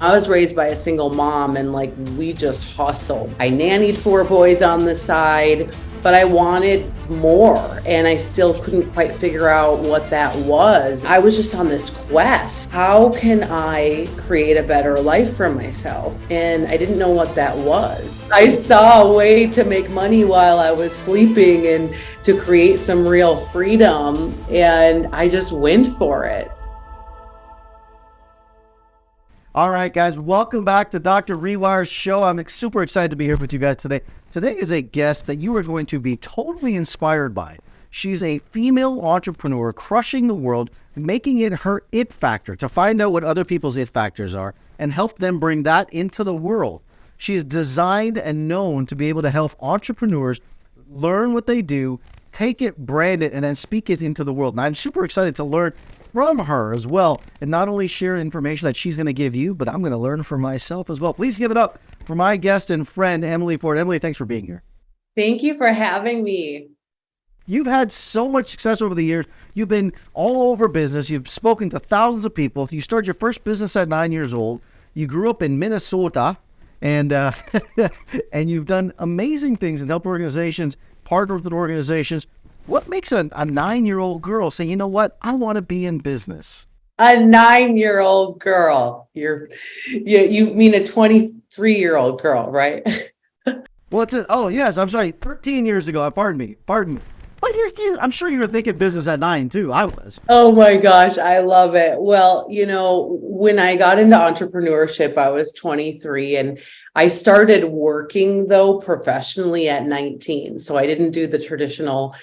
I was raised by a single mom and we just hustled. I nannied 4 boys on the side, but I wanted more and I still couldn't quite figure out what that was. I was just on this quest. How can I create a better life for myself? And I didn't know what that was. I saw a way to make money while I was sleeping and to create some real freedom, and I just went for it. All right, guys, welcome back to Dr. Rewire's show. I'm super excited to be here with you guys today. Today is a guest that you are going to be totally inspired by. She's a female entrepreneur crushing the world, making it her it factor to find out what other people's it factors are and help them bring that into the world. She's designed and known to be able to help entrepreneurs learn what they do, take it, brand it, and then speak it into the world. And I'm super excited to learn from her as well, and not only share information that she's going to give you, but I'm going to learn for myself as well. Please give it up for my guest and friend, Emily Ford. Emily, thanks for being here. Thank you for having me. You've had so much success over the years. You've been all over business. You've spoken to thousands of people. You started your first business at 9 years old. You grew up in Minnesota, and and you've done amazing things and helped organizations, partnered with organizations. What makes a 9-year-old girl say, you know what, I want to be in business? A 9-year-old girl. You mean a 23-year-old girl, right? Well, oh yes, I'm sorry, 13 years ago. Pardon me. But I'm sure you were thinking business at 9 too. I was. Oh my gosh, I love it. Well, when I got into entrepreneurship, I was 23 and I started working though professionally at 19. So I didn't do the traditional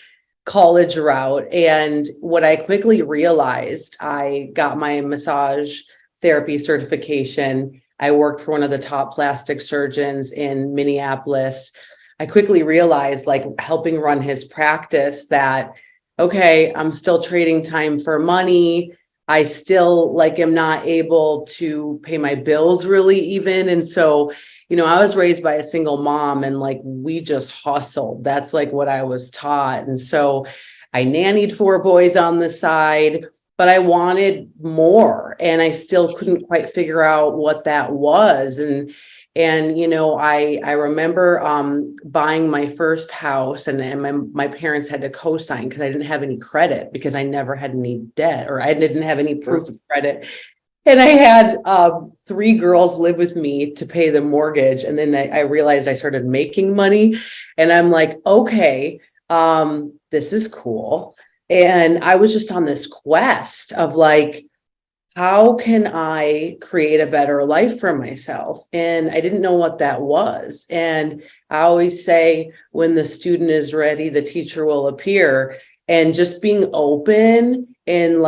college route. And what I quickly realized, I got my massage therapy certification. I worked for one of the top plastic surgeons in Minneapolis. I quickly realized, helping run his practice, that, okay, I'm still trading time for money. I still am not able to pay my bills really even. And so, I was raised by a single mom and we just hustled. That's what I was taught. And so I nannied 4 boys on the side, but I wanted more and I still couldn't quite figure out what that was. And I remember buying my first house, and my parents had to co-sign because I didn't have any credit, because I never had any debt, or I didn't have any proof of credit. And I had 3 girls live with me to pay the mortgage. And then I realized I started making money, and I'm like, okay, this is cool. And I was just on this quest of how can I create a better life for myself? And I didn't know what that was. And I always say, when the student is ready, the teacher will appear. And just being open and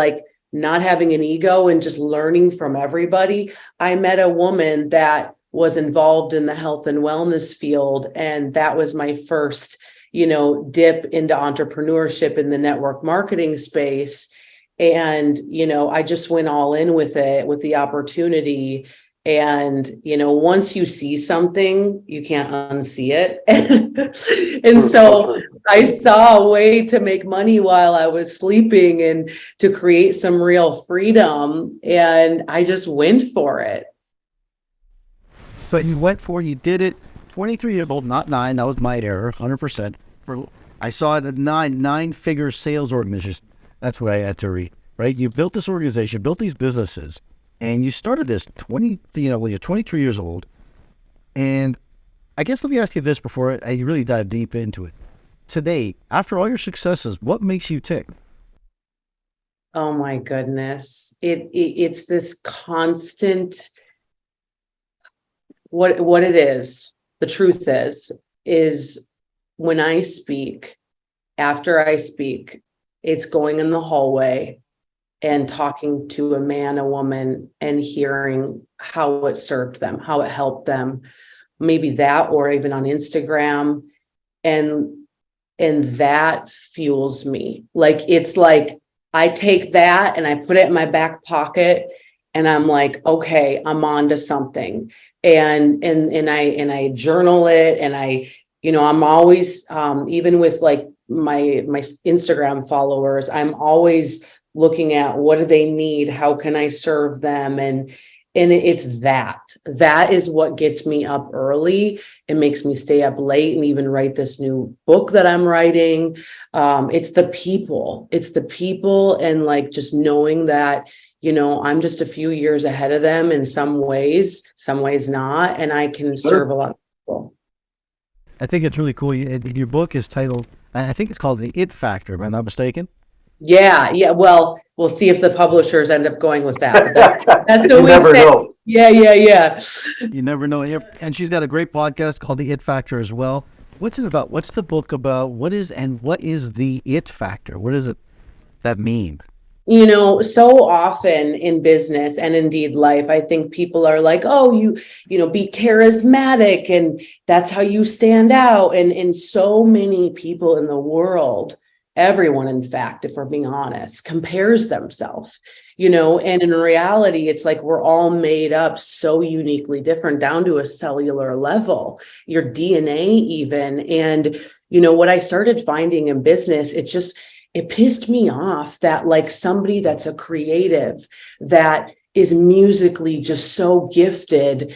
not having an ego and just learning from everybody. I met a woman that was involved in the health and wellness field. And that was my first, dip into entrepreneurship in the network marketing space. And, I just went all in with it, with the opportunity. And, once you see something, you can't unsee it. And so I saw a way to make money while I was sleeping and to create some real freedom. And I just went for it. But you did it. 23 years old, not 9. That was my error, 100%. I saw it at 9-figure sales organization. That's what I had to read, right? You built this organization, built these businesses, and you started this when you're 23 years old. And I guess let me ask you this before I really dive deep into it. Today, after all your successes, what makes you tick? Oh my goodness. It's this constant, what it is, the truth is when I speak, after I speak, it's going in the hallway and talking to a man, a woman, and hearing how it served them, how it helped them, maybe that, or even on Instagram. And that fuels me. I take that and I put it in my back pocket, and I'm like, okay, I'm on to something. And I journal it, and I'm always, even with my Instagram followers, I'm always looking at what do they need, how can I serve them, and And that is what gets me up early. It makes me stay up late and even write this new book that I'm writing. It's the people and like just knowing that, I'm just a few years ahead of them in some ways not, and I can serve a lot of people. I think it's really cool. Your book is titled, I think it's called The It Factor, if I'm not mistaken. Yeah. Well, we'll see if the publishers end up going with that. That's what You we never say. know. Yeah. You never know. And she's got a great podcast called The It Factor as well. What's it about? What's the book about? What is the it factor? What does that mean? So often in business and indeed life, I think people are like, oh, be charismatic and that's how you stand out. And so many people in the world, everyone, in fact, if we're being honest, compares themselves, and in reality, it's like we're all made up so uniquely different down to a cellular level, your DNA even. And, what I started finding in business, it pissed me off that like somebody that's a creative, that is musically just so gifted,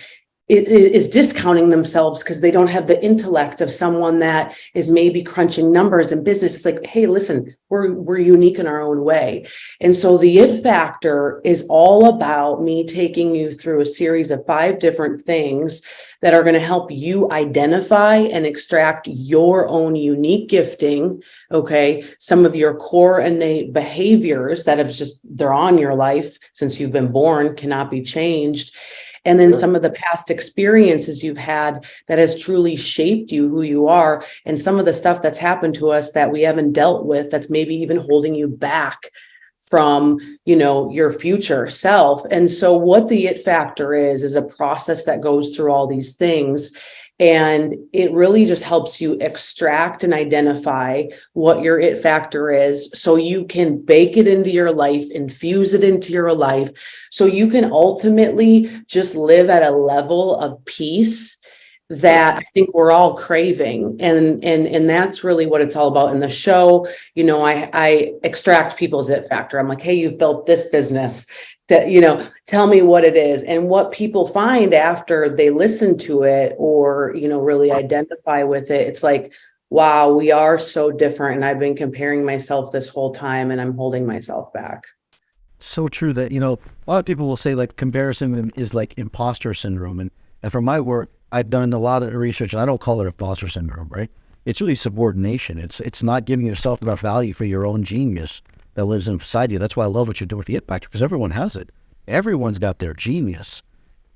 is discounting themselves because they don't have the intellect of someone that is maybe crunching numbers in business. It's like, hey, listen, we're unique in our own way. And so the it factor is all about me taking you through a series of 5 different things that are going to help you identify and extract your own unique gifting. Okay. Some of your core innate behaviors that they're on your life since you've been born, cannot be changed. And then some of the past experiences you've had that has truly shaped you, who you are, and some of the stuff that's happened to us that we haven't dealt with, that's maybe even holding you back from, your future self. And so what the it factor is a process that goes through all these things. And it really just helps you extract and identify what your it factor is so you can bake it into your life, infuse it into your life, so you can ultimately just live at a level of peace that I think we're all craving. And that's really what it's all about in the show. I extract people's it factor. I'm like, hey, you've built this business. That, tell me what it is. And what people find after they listen to it or, really identify with it, it's like, wow, we are so different. And I've been comparing myself this whole time and I'm holding myself back. So true that, a lot of people will say like comparison is like imposter syndrome. And from my work, I've done a lot of research, and I don't call it imposter syndrome, right? It's really subordination. It's not giving yourself enough value for your own genius that lives inside you. That's why I love what you do with the it factor, because everyone has it. Everyone's got their genius.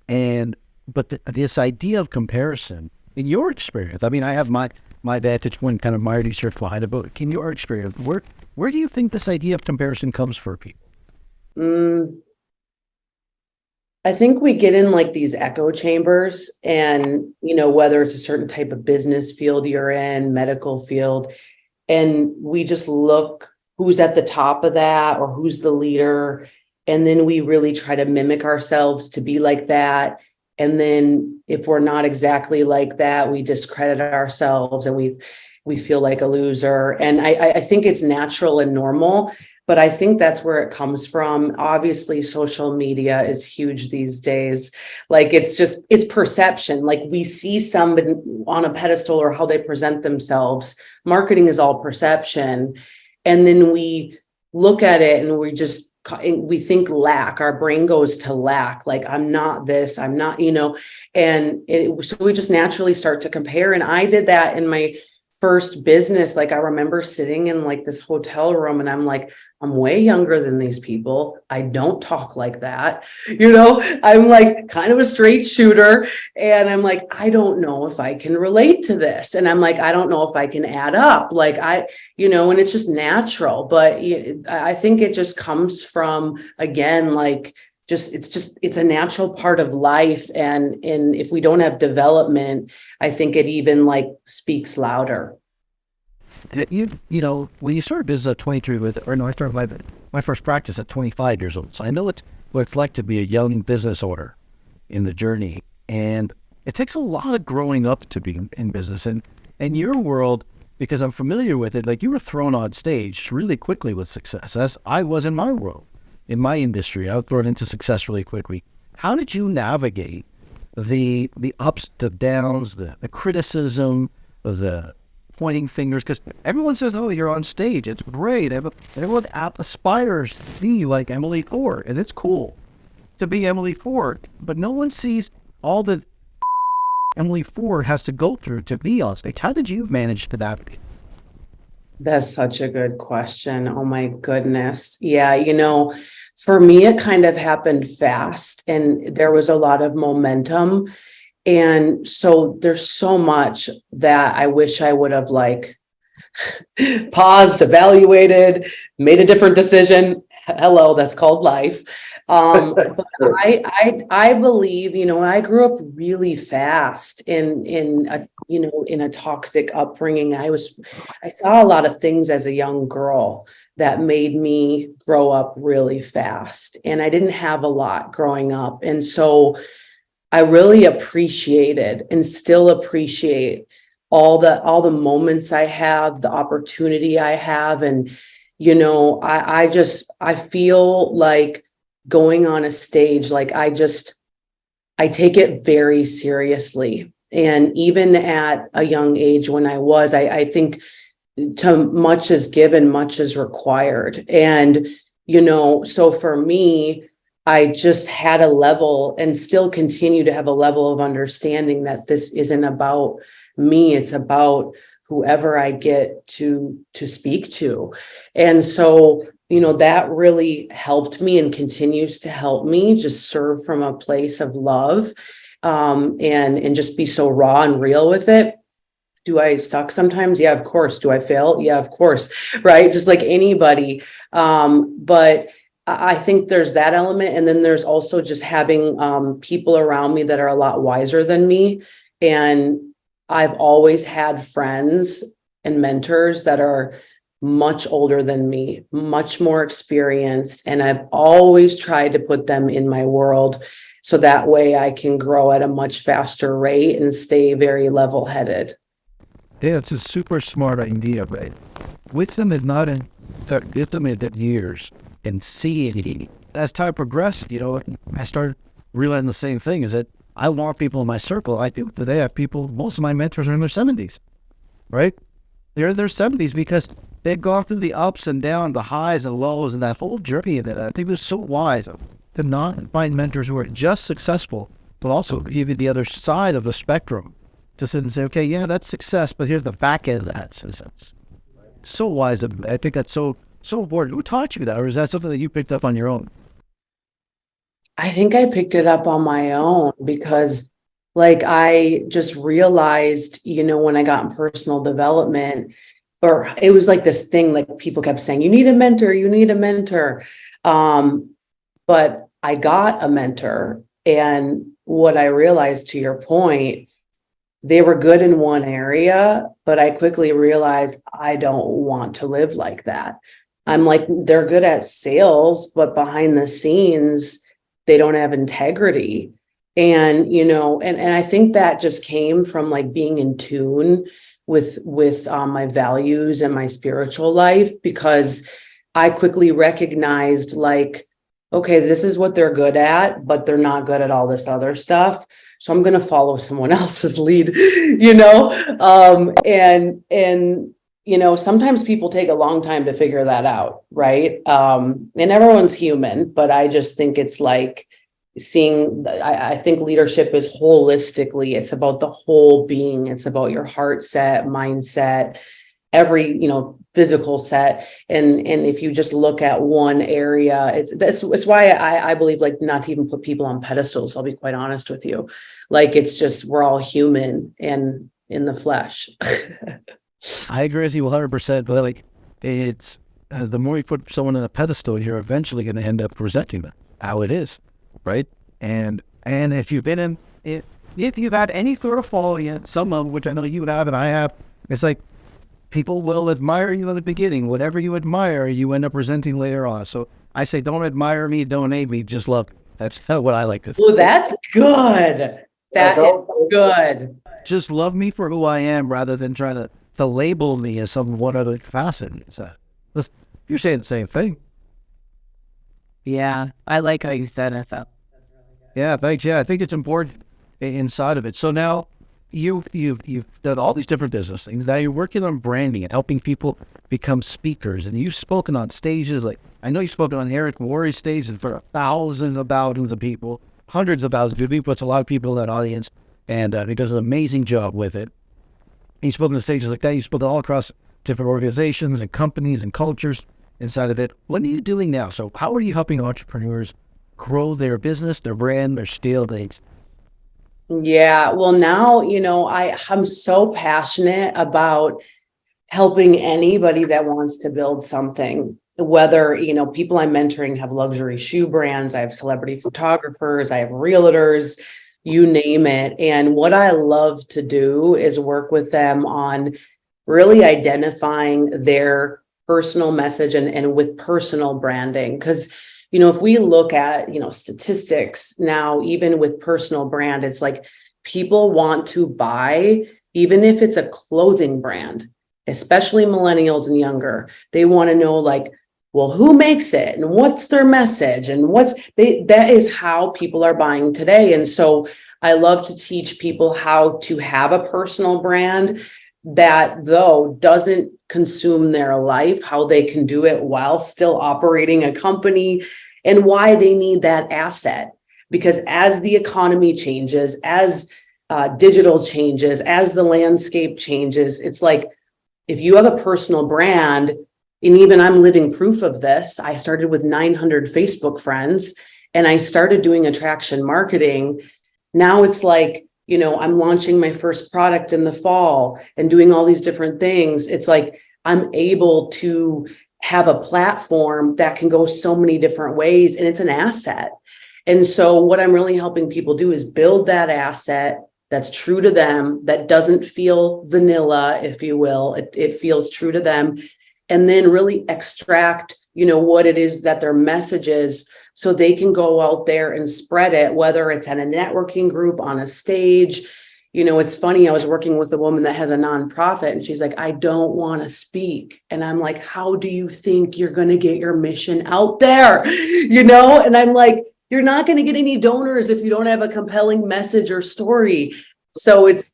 But this idea of comparison, in your experience, I mean, I have my vantage point, kind of my research behind it, but in your experience, where do you think this idea of comparison comes for people? I think we get in like these echo chambers and, whether it's a certain type of business field you're in, medical field, and we just look who's at the top of that or who's the leader. And then we really try to mimic ourselves to be like that. And then if we're not exactly like that, we discredit ourselves and we feel like a loser. And I think it's natural and normal, but I think that's where it comes from. Obviously, social media is huge these days. Like it's perception. Like we see somebody on a pedestal or how they present themselves. Marketing is all perception. And then we look at it and we think lack. Our brain goes to lack. Like, I'm not this, I'm not, so we just naturally start to compare. And I did that in my first business. Like I remember sitting in like this hotel room and I'm like, I'm way younger than these people. I don't talk like that. I'm like kind of a straight shooter. And I'm like, I don't know if I can relate to this. And I'm like, I don't know if I can add up. Like and it's just natural. But I think it just comes from, again, like, it's a natural part of life. And if we don't have development, I think it even like speaks louder. When you started business at 23 I started my first practice at 25 years old. So I know what it's like to be a young business owner in the journey. And it takes a lot of growing up to be in business. And in your world, because I'm familiar with it, like you were thrown on stage really quickly with success, as I was in my world, in my industry. I was thrown into success really quickly. how did you navigate the ups, the downs, the criticism, the pointing fingers? Because everyone says, oh, you're on stage, it's great. Everyone aspires to be like Emily Ford, and it's cool to be Emily Ford, but no one sees all that Emily Ford has to go through to be on stage. How did you manage to navigate? That's such a good question. Oh my goodness. Yeah, for me, it kind of happened fast and there was a lot of momentum. And so there's so much that I wish I would have like paused, evaluated, made a different decision. Hello, that's called life. But I believe, I grew up really fast in a toxic upbringing. I saw a lot of things as a young girl that made me grow up really fast, and I didn't have a lot growing up, and so I really appreciated and still appreciate all the moments I have, the opportunity I have. And, I feel like going on a stage, like I take it very seriously. And even at a young age when I think to much is given, much is required. And, so for me, I just had a level and still continue to have a level of understanding that this isn't about me. It's about whoever I get to speak to. And so, that really helped me and continues to help me just serve from a place of love, and just be so raw and real with it. Do I suck sometimes? Yeah, of course. Do I fail? Yeah, of course. Right. Just like anybody. But I think there's that element. And then there's also just having people around me that are a lot wiser than me. And I've always had friends and mentors that are much older than me, much more experienced. And I've always tried to put them in my world so that way I can grow at a much faster rate and stay very level-headed. Yeah, it's a super smart idea, right? Wisdom is not in wisdom is in years and seeing. As time progressed, I started realizing the same thing, is that I want people in my circle. I do today. I have people, most of my mentors are in their 70s, right? They're in their 70s because they've gone through the ups and downs, the highs and lows, and that whole journey. That I think was so wise to not find mentors who are just successful, but also give you the other side of the spectrum to sit and say, okay, yeah, that's success, but here's the back end of that success. So wise. I think that's so important. Who taught you that? Or is that something that you picked up on your own? I think I picked it up on my own because like I just realized, when I got in personal development, or it was like this thing, like people kept saying, you need a mentor, you need a mentor. But I got a mentor, and what I realized, to your point, they were good in one area, but I quickly realized I don't want to live like that. I'm like, they're good at sales, but behind the scenes, they don't have integrity. And, and I think that just came from like being in tune with my values and my spiritual life, because I quickly recognized like, okay, this is what they're good at, but they're not good at all this other stuff. So I'm going to follow someone else's lead, sometimes people take a long time to figure that out. Right. And everyone's human, but I just think it's like I think leadership is holistically, it's about the whole being. It's about your heart set, mindset, every, physical set. And if you just look at one area, it's why I believe like not to even put people on pedestals. I'll be quite honest with you. Like, it's just, we're all human and in the flesh. I agree with you 100%, but like it's the more you put someone on a pedestal, you're eventually going to end up presenting them how it is, right? And if you've been in, if you've had any sort of following, some of which I know you have and I have, it's like people will admire you in the beginning. Whatever you admire, you end up presenting later on. So I say, don't admire me, don't hate me, just love me. That's what I like to do. Well, that's good. That is good. Just love me for who I am rather than trying to label me as some one other facet. So, you're saying the same thing. Yeah, I like how you said it though. Yeah, thanks. Yeah, I think it's important inside of it. So now you've done all these different business things. Now you're working on branding and helping people become speakers. And you've spoken on stages like I know you've spoken on Eric Worre's stages for thousands of people, hundreds of thousands of people. It's a lot of people in that audience, and he does an amazing job with it. You've spoken on stages like that. You've spoken all across different organizations and companies and cultures inside of it. What are you doing now? So how are you helping entrepreneurs grow their business, their brand, their skill things? Yeah, well now, I'm so passionate about helping anybody that wants to build something, whether, people I'm mentoring have luxury shoe brands, I have celebrity photographers, I have realtors, you name it. And what I love to do is work with them on really identifying their personal message and with personal branding. Because, if we look at, statistics now, even with personal brand, it's like people want to buy, even if it's a clothing brand, especially millennials and younger, they want to know like, well, who makes it and what's their message and that is how people are buying today. And so I love to teach people how to have a personal brand that though doesn't consume their life, how they can do it while still operating a company and why they need that asset. Because as the economy changes, as digital changes, as the landscape changes, it's like, if you have a personal brand, and even I'm living proof of this, I started with 900 Facebook friends and I started doing attraction marketing. Now it's like, I'm launching my first product in the fall and doing all these different things. It's like, I'm able to have a platform that can go so many different ways and it's an asset. And so what I'm really helping people do is build that asset that's true to them, that doesn't feel vanilla, if you will. It feels true to them. And then really extract, what it is that their message is so they can go out there and spread it, whether it's at a networking group, on a stage. It's funny, I was working with a woman that has a nonprofit and she's like, I don't want to speak. And I'm like, how do you think you're going to get your mission out there? And I'm like, you're not going to get any donors if you don't have a compelling message or story. So it's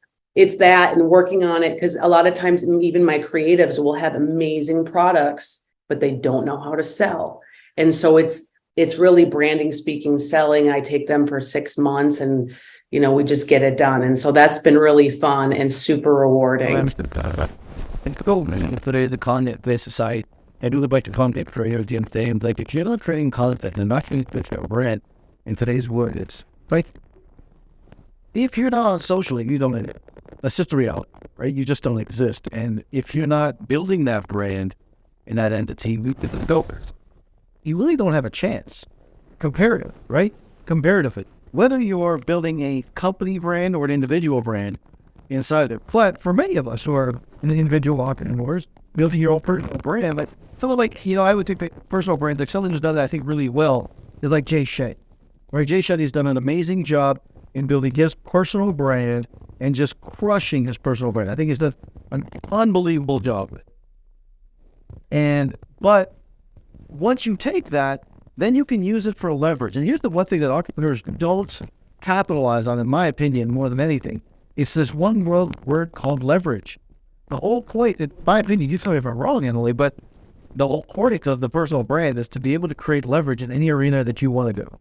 that and working on it, because a lot of times even my creatives will have amazing products, but they don't know how to sell. And so it's really branding, speaking, selling. I take them for 6 months and, we just get it done. And so that's been really fun and super rewarding. In today's content-based society, I do like the content creators the same. Like if you're not creating content and not creating a brand in today's world, it's like if you're not on social, you don't. That's just the reality, right? You just don't exist. And if you're not building that brand and that entity, you really don't have a chance. Comparative, right? Comparatively, whether you're building a company brand or an individual brand inside of it. But for many of us who are individual entrepreneurs, building your own personal brand, like something like, I would think that personal brands, like someone who's done that, I think, really well, is like Jay Shetty, right? Jay Shetty's done an amazing job in building his personal brand and just crushing his personal brand. I think he's done an unbelievable job with it. But once you take that, then you can use it for leverage. And here's the one thing that entrepreneurs don't capitalize on, in my opinion, more than anything. It's this one word called leverage. The whole point, in my opinion, you tell me if I'm wrong, Emily, but the whole point of the personal brand is to be able to create leverage in any arena that you want to go.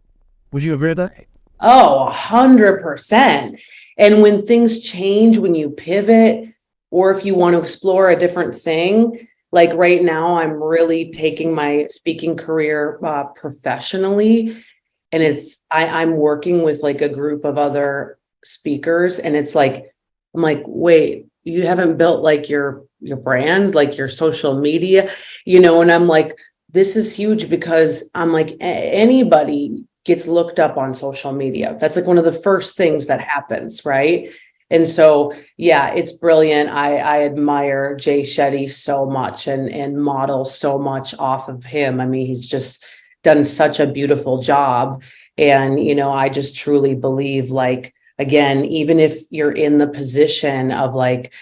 Would you agree with that? Oh, 100%. And when things change, when you pivot, or if you want to explore a different thing, like right now, I'm really taking my speaking career professionally. And I'm working with like a group of other speakers. And it's like, I'm like, wait, you haven't built like your brand, like your social media, and I'm like, this is huge because I'm like, anybody gets looked up on social media. That's like one of the first things that happens, right? And so, yeah, it's brilliant. I admire Jay Shetty so much and model so much off of him. I mean, he's just done such a beautiful job. And, I just truly believe, like, again, even if you're in the position of like,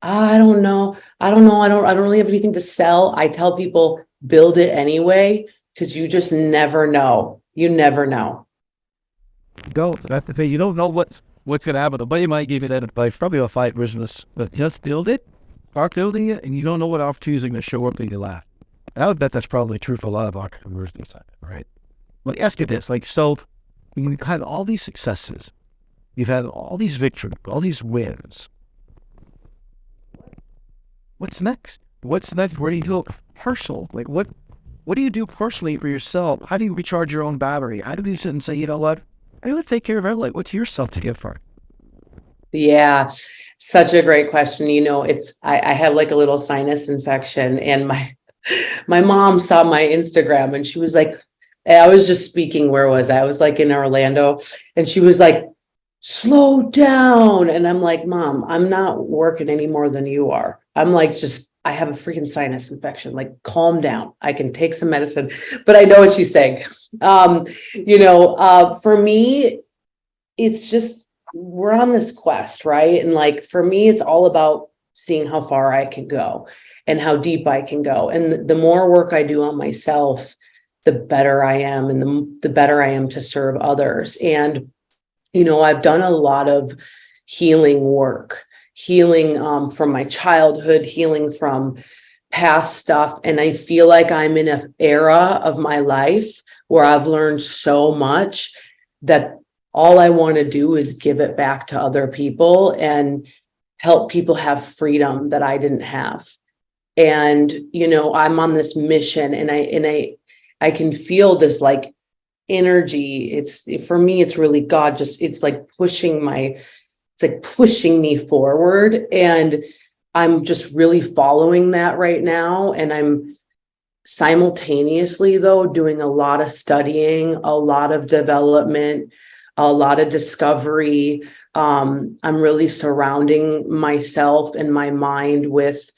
I don't know, I don't really have anything to sell. I tell people, build it anyway, because you just never know. You never know. Go. That's the thing. You don't know what's gonna happen. Nobody might give you that advice. Probably a fight business, but just build it. Start building it, and you don't know what opportunities are gonna show up in your lap. I would bet that's probably true for a lot of entrepreneurs, right? Let me ask you this: like, so you've had all these successes, you've had all these victories, all these wins. What's next? What's next? Where do you go personal? Like, what do you do personally for yourself? How do you recharge your own battery? How do you sit and say, you know what? I want to take care of everything. What's yourself to give for? Yeah, such a great question. I have like a little sinus infection, and my mom saw my Instagram and she was like, I was just speaking, where was I? I was like in Orlando, and she was like, slow down. And I'm like, Mom, I'm not working any more than you are. I'm like, I have a freaking sinus infection. Like, calm down. I can take some medicine, but I know what she's saying. For me, it's just, we're on this quest, right? And like, for me, it's all about seeing how far I can go and how deep I can go. And the more work I do on myself, the better I am, and the better I am to serve others. And, I've done a lot of healing work, healing from my childhood, healing from past stuff. And I feel like I'm in an era of my life where I've learned so much that all I want to do is give it back to other people and help people have freedom that I didn't have. And, I'm on this mission, and I can feel this like energy. For me, it's really God, it's like pushing me forward. And I'm just really following that right now. And I'm simultaneously, though, doing a lot of studying, a lot of development, a lot of discovery. I'm really surrounding myself and my mind with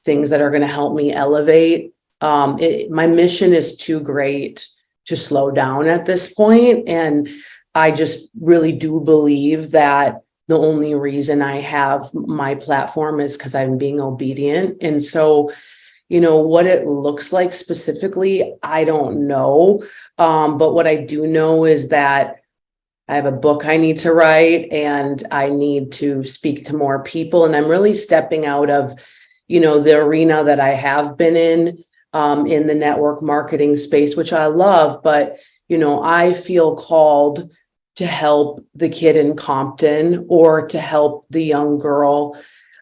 things that are going to help me elevate. My mission is too great to slow down at this point. And I just really do believe that the only reason I have my platform is because I'm being obedient. And so, what it looks like specifically, I don't know. But what I do know is that I have a book I need to write, and I need to speak to more people. And I'm really stepping out of, the arena that I have been in the network marketing space, which I love. But, I feel called to help the kid in Compton, or to help the young girl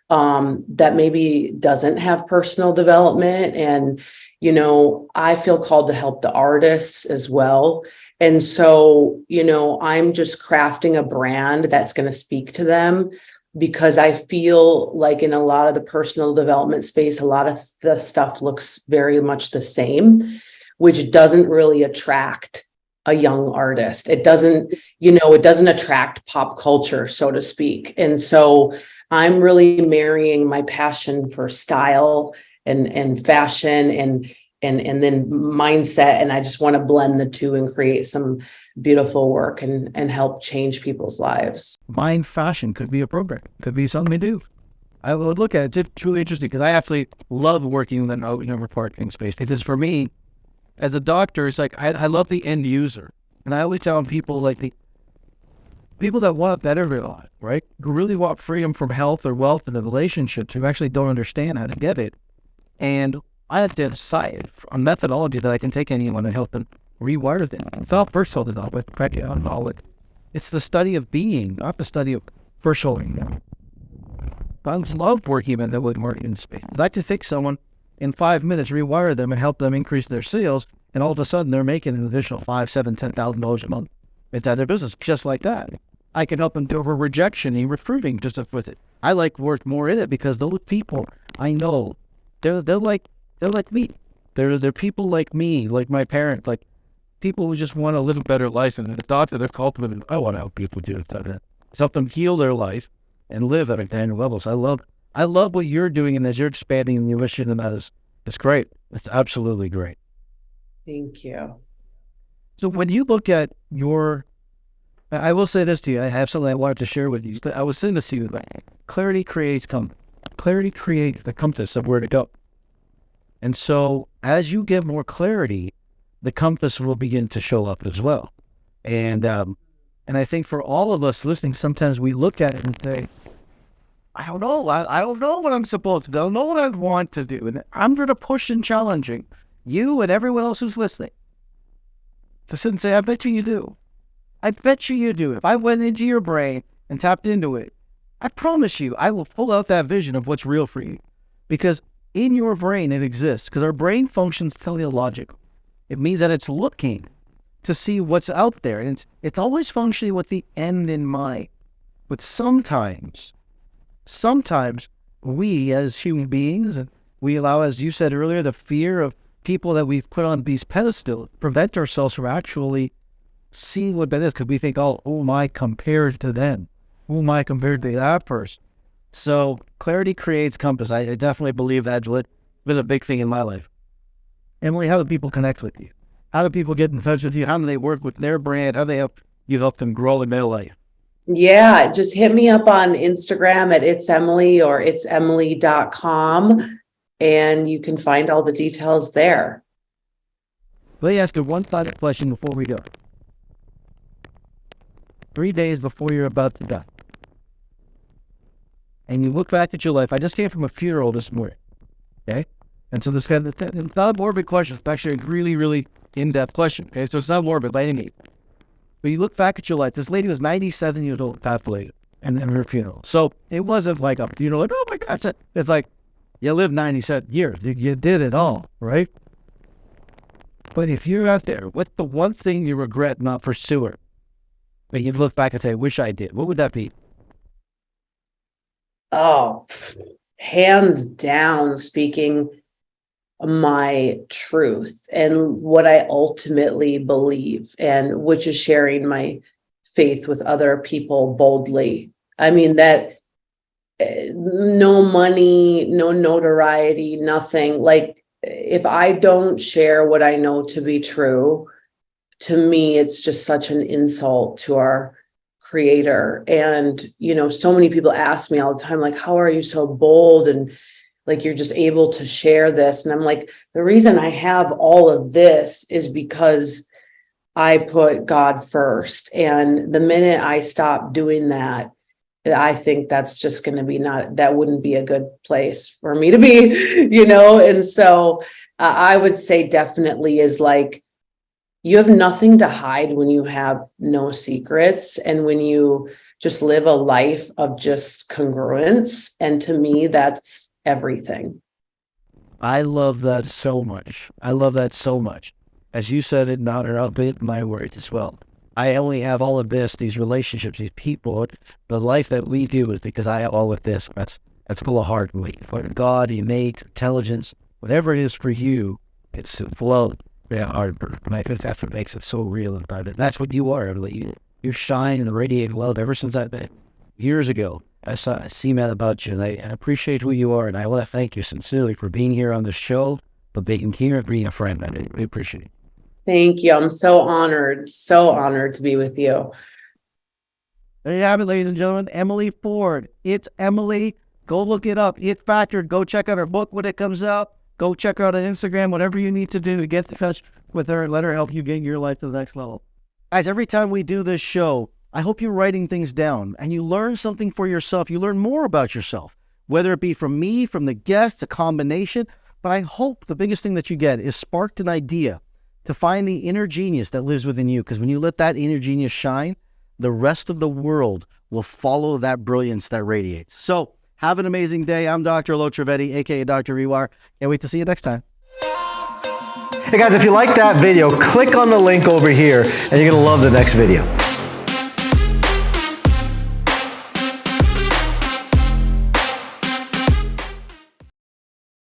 that maybe doesn't have personal development. And, I feel called to help the artists as well. And so, I'm just crafting a brand that's going to speak to them, because I feel like in a lot of the personal development space, a lot of the stuff looks very much the same, which doesn't really attract a young artist. It doesn't attract pop culture, so to speak. And so I'm really marrying my passion for style and fashion and then mindset. And I just want to blend the two and create some beautiful work and help change people's lives. Mind fashion could be a program, could be something to do. I would look at it. It's truly interesting, because I actually love working in the network marketing space, because for me, as a doctor, it's like I love the end user. And I always tell people, like, the people that want better their life, right? Who really want freedom from health or wealth in the relationships, who actually don't understand how to get it. And I have to decide a methodology that I can take anyone and help them rewire them. It's all personal development, practical knowledge. It's the study of being, not the study of personal. I love working in the marketing space. I'd like to take someone in 5 minutes, rewire them, and help them increase their sales, and all of a sudden they're making an additional $5,000, $7,000, $10,000 a month inside their business, just like that. I can help them do over rejection and recruiting just with it. I like work more in it, because those people I know, they're like me. They're people like me, like my parents, like people who just want to live a better life, and the thought that they've cultivated. I want to help people do that. Help them heal their life and live at a higher level. So I love what you're doing, and as you're expanding your mission, and that is, it's great. It's absolutely great. Thank you. So when you look at I will say this to you. I have something I wanted to share with you. I was saying this to you, like, clarity creates compass. Clarity creates the compass of where to go. And so as you get more clarity, the compass will begin to show up as well. And And I think for all of us listening, sometimes we look at it and say, I don't know. I don't know what I'm supposed to do. I don't know what I want to do. And I'm going to push and challenging you and everyone else who's listening to sit and say, I bet you do. I bet you do. If I went into your brain and tapped into it, I promise you, I will pull out that vision of what's real for you. Because in your brain, it exists. Because our brain functions teleological. It means that it's looking to see what's out there. And it's always functioning with the end in mind. But sometimes we as human beings, and we allow, as you said earlier, the fear of people that we've put on these pedestals, prevent ourselves from actually seeing what that is, because we think, oh, who am I compared to them? Who am I compared to that person? So clarity creates compass. I definitely believe that's been a big thing in my life. Emily, how do people connect with you? How do people get in touch with you? How do they work with their brand? How do they help you help them grow in their life? Yeah, just hit me up on Instagram at It's Emily or itsemily.com, and you can find all the details there. Let me ask you one final question before we go. 3 days before you're about to die, and you look back at your life. I just came from a funeral this morning, okay? And so this kind of, it's not a morbid question. It's actually a really, really in-depth question, okay? So it's not morbid by any means. But you look back at your life. This lady was 97 years old, passed away, and her funeral. So it wasn't like a funeral, like, oh my gosh. It's like, you lived 97 years. You did it all, right? But if you're out there, what's the one thing you regret not pursuing? But you look back and say, wish I did. What would that be? Oh, hands down, speaking my truth and what I ultimately believe, and which is sharing my faith with other people boldly. I mean, that no money, no notoriety, nothing. Like, if I don't share what I know to be true, to me, it's just such an insult to our creator. And, so many people ask me all the time, like, how are you so bold? And like, you're just able to share this. And I'm like, the reason I have all of this is because I put God first. And the minute I stop doing that, I think that's just going to be that wouldn't be a good place for me to be, And so I would say definitely is like, you have nothing to hide when you have no secrets, and when you just live a life of just congruence. And to me, that's everything. I love that so much. I love that so much. As you said it, not or albeit my words as well. I only have all of this, these relationships, these people. The life that we do is because I have all of this. That's full of heart. God, innate, intelligence, whatever it is for you, it's full. Yeah, art. And I think that's what makes it so real and private. That's what you are. You shine and radiate love ever since I met years ago. I seen that about you, and I appreciate who you are, and I want to thank you sincerely for being here on the show, for being here and being a friend. I really appreciate it. Thank you. I'm so honored to be with you. There you have it, ladies and gentlemen. Emily Ford. It's Emily. Go look it up. It Factored. Go check out her book when it comes out. Go check her out on Instagram, whatever you need to do to get in touch with her and let her help you get your life to the next level. Guys, every time we do this show, I hope you're writing things down and you learn something for yourself. You learn more about yourself, whether it be from me, from the guests, a combination. But I hope the biggest thing that you get is sparked an idea to find the inner genius that lives within you. Because when you let that inner genius shine, the rest of the world will follow that brilliance that radiates. So have an amazing day. I'm Dr. Lo Trevetti, aka Dr. Rewire. Can't wait to see you next time. Hey guys, if you like that video, click on the link over here and you're going to love the next video.